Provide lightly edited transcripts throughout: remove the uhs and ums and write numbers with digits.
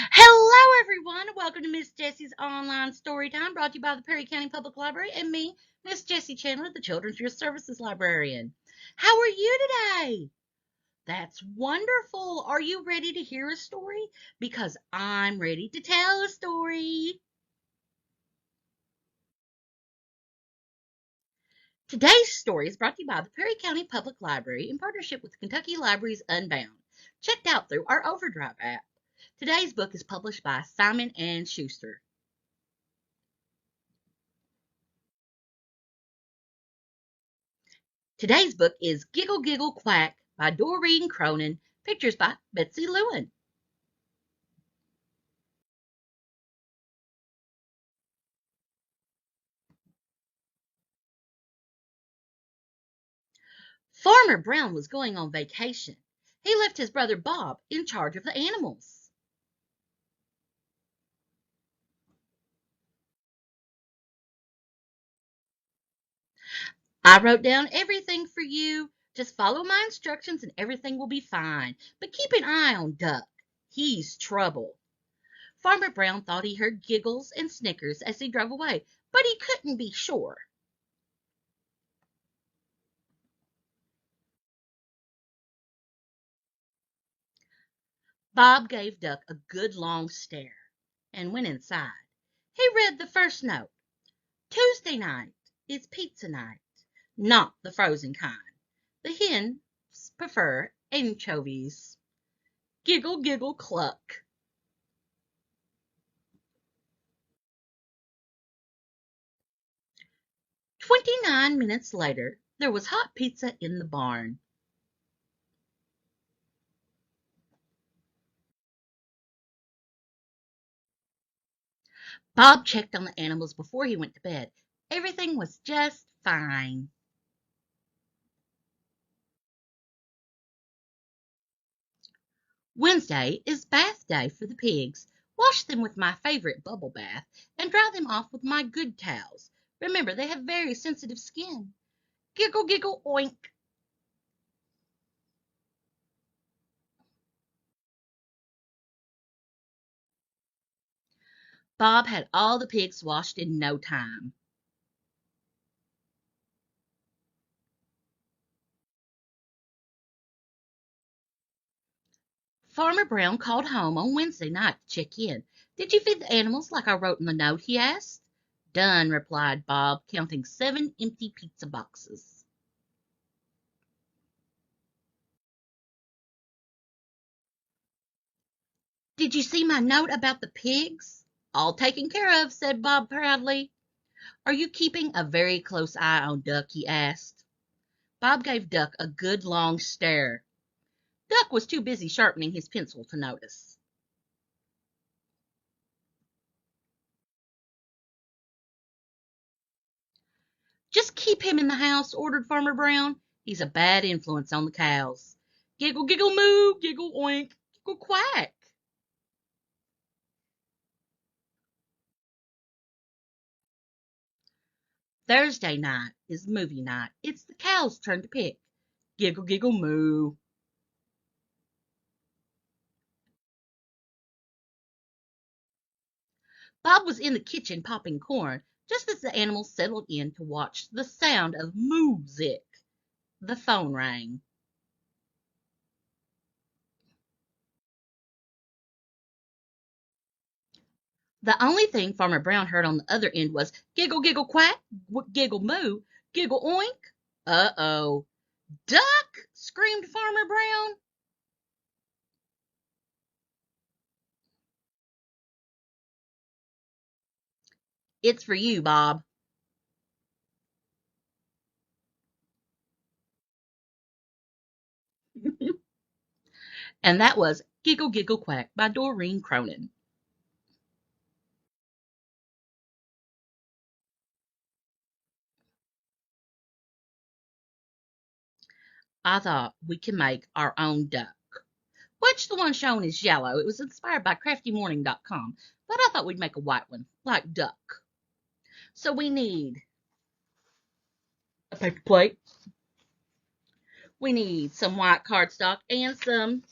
Hello, everyone. Welcome to Miss Jessie's Online Story Time, brought to you by the Perry County Public Library and me, Miss Jessie Chandler, the Children's Youth Services Librarian. How are you today? That's wonderful. Are you ready to hear a story? Because I'm ready to tell a story. Today's story is brought to you by the Perry County Public Library in partnership with Kentucky Libraries Unbound, checked out through our Overdrive app. Today's book is published by Simon & Schuster. Today's book is Giggle Giggle Quack by Doreen Cronin, pictures by Betsy Lewin. Farmer Brown was going on vacation. He left his brother Bob in charge of the animals. I wrote down everything for you. Just follow my instructions and everything will be fine. But keep an eye on Duck. He's trouble. Farmer Brown thought he heard giggles and snickers as he drove away, but he couldn't be sure. Bob gave Duck a good long stare and went inside. He read the first note. Tuesday night is pizza night, not the frozen kind. The hens prefer anchovies. Giggle, giggle, cluck. 29 minutes later, there was hot pizza in the barn. Bob checked on the animals before he went to bed. Everything was just fine. Wednesday is bath day for the pigs. Wash them with my favorite bubble bath and dry them off with my good towels. Remember, they have very sensitive skin. Giggle, giggle, oink. Bob had all the pigs washed in no time. Farmer Brown called home on Wednesday night to check in. Did you feed the animals like I wrote in the note? He asked. Done, replied Bob, counting 7 empty pizza boxes. Did you see my note about the pigs? All taken care of, said Bob proudly. Are you keeping a very close eye on Duck? He asked. Bob gave Duck a good long stare. Duck was too busy sharpening his pencil to notice. Just keep him in the house, ordered Farmer Brown. He's a bad influence on the cows. Giggle, giggle, moo, giggle, oink, giggle, quack. Thursday night is movie night. It's the cows' turn to pick. Giggle, giggle, moo. Bob was in the kitchen popping corn just as the animals settled in to watch the sound of music. The phone rang. The only thing Farmer Brown heard on the other end was giggle, giggle, quack, giggle, moo, giggle, oink. Uh-oh. Duck! Screamed Farmer Brown. It's for you, Bob. And that was Giggle Giggle Quack by Doreen Cronin. I thought we could make our own duck, which the one shown is yellow. It was inspired by CraftyMorning.com, but I thought we'd make a white one, like duck. So we need a paper plate. We need some white cardstock and some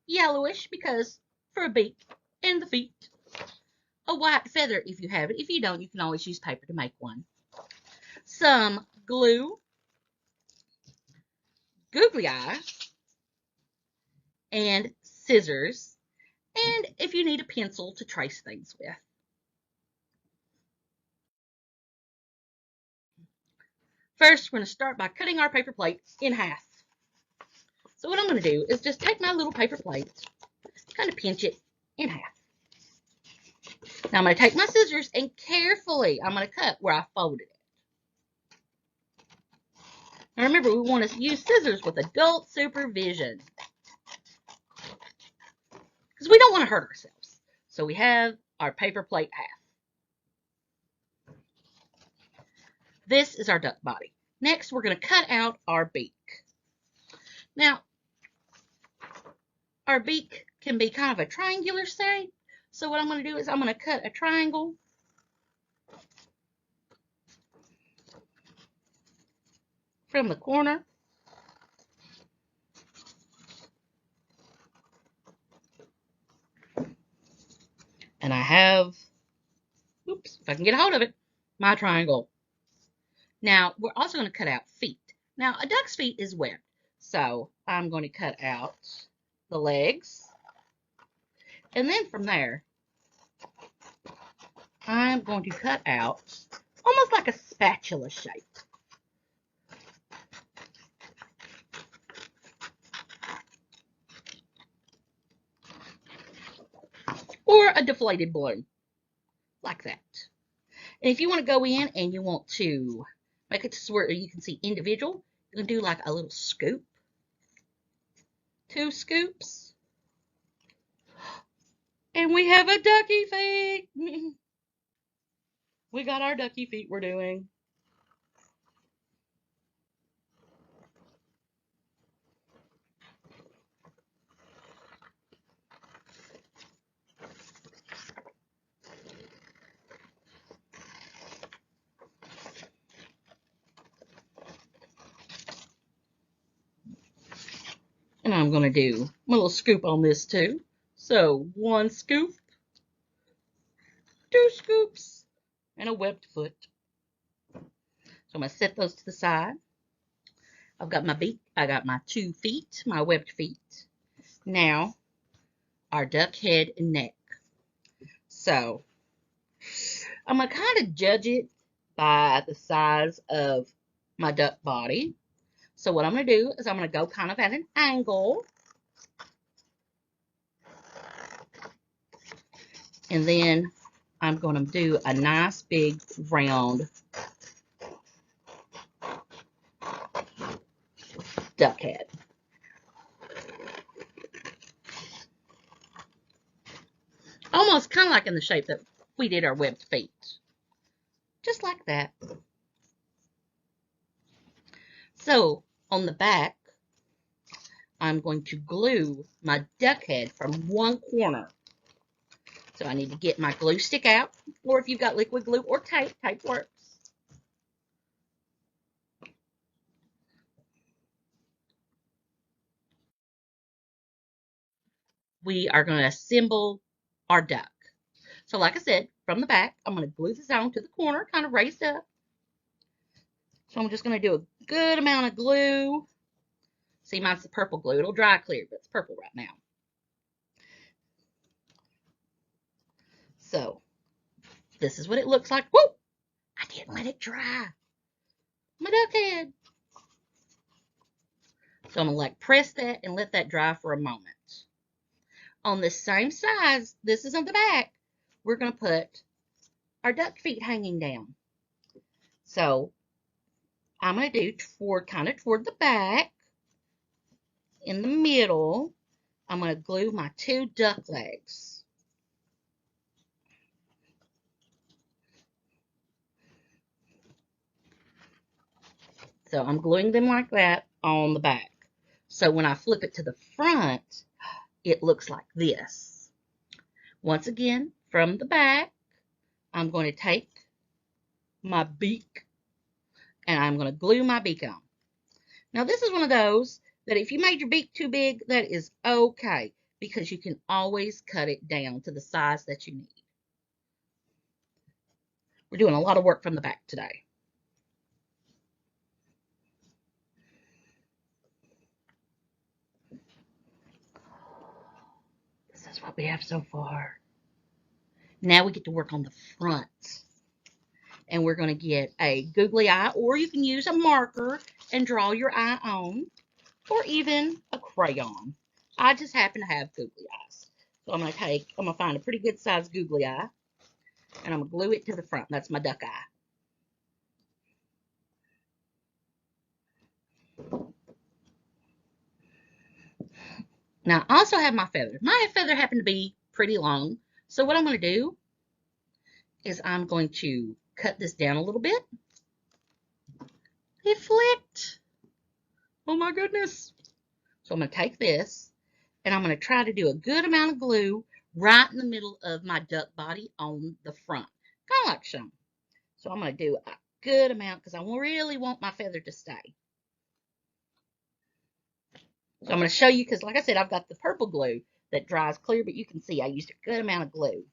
yellowish because for a beak and the feet. A white feather if you have it. If you don't, you can always use paper to make one. Some glue, googly eyes, and scissors. And if you need a pencil to trace things with. First, we're going to start by cutting our paper plate in half. So what I'm going to do is just take my little paper plate, kind of pinch it in half. Now I'm going to take my scissors and carefully, I'm going to cut where I folded it. Now remember, we want to use scissors with adult supervision, because we don't want to hurt ourselves. So we have our paper plate half. This is our duck body. Next, we're going to cut out our beak. Now, our beak can be kind of a triangular shape. So what I'm going to do is I'm going to cut a triangle. From the corner. And I have, oops, if I can get a hold of it, my triangle. Now, we're also going to cut out feet. Now, a duck's feet is webbed. So I'm going to cut out the legs. And then from there, I'm going to cut out almost like a spatula shape. Or a deflated balloon, like that. And if you want to go in and you want to make it to where you can see individual, you can do like a little scoop. 2 scoops. And we have a ducky feet. We got our ducky feet we're doing. And I'm going to do a little scoop on this too. So 1 scoop, 2 scoops, and a webbed foot. So I'm going to set those to the side. I've got my beak. I got my 2 feet, my webbed feet. Now, our duck head and neck. So I'm going to kind of judge it by the size of my duck body. So what I'm going to do is I'm going to go kind of at an angle. And then I'm going to do a nice big round duck head. Almost kind of like in the shape that we did our webbed feet. Just like that. So on the back, I'm going to glue my duck head from one corner. So I need to get my glue stick out, or if you've got liquid glue or tape, tape works. We are going to assemble our duck. So like I said, from the back, I'm going to glue this on to the corner, kind of raised up. So I'm just going to do a good amount of glue. See, mine's the purple glue. It'll dry clear, but it's purple right now. So this is what it looks like. Whoa! I didn't let it dry. My duck head. So I'm going to like press that and let that dry for a moment. On the same size, this is on the back, we're going to put our duck feet hanging down. So I'm going to do kind of toward the back. In the middle, I'm going to glue my 2 duck legs. So I'm gluing them like that on the back. So when I flip it to the front, it looks like this. Once again, from the back, I'm going to take my beak and I'm going to glue my beak on. Now this is one of those that if you made your beak too big, that is okay, because you can always cut it down to the size that you need. We're doing a lot of work from the back today. This is what we have so far. Now we get to work on the front. And we're going to get a googly eye, or you can use a marker and draw your eye on, or even a crayon. I just happen to have googly eyes. So I'm going to find a pretty good size googly eye, and I'm going to glue it to the front. That's my duck eye. Now, I also have my feather. My feather happened to be pretty long. So what I'm going to do is I'm going to cut this down a little bit. It flicked. Oh my goodness. So I'm going to take this, and I'm going to try to do a good amount of glue right in the middle of my duck body on the front. Kind of like so. So I'm going to do a good amount because I really want my feather to stay. So I'm going to show you because, like I said, I've got the purple glue that dries clear, but you can see I used a good amount of glue.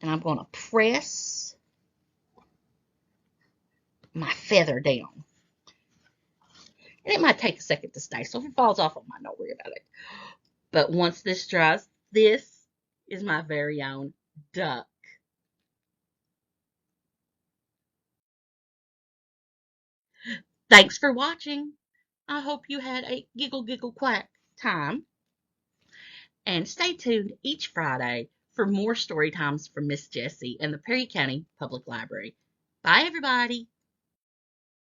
And I'm going to press my feather down. And it might take a second to stay, so if it falls off, I might not worry about it. But once this dries, this is my very own duck. Thanks for watching. I hope you had a giggle, giggle, quack time. And stay tuned each Friday for more story times from Miss Jessie and the Perry County Public Library. Bye, everybody.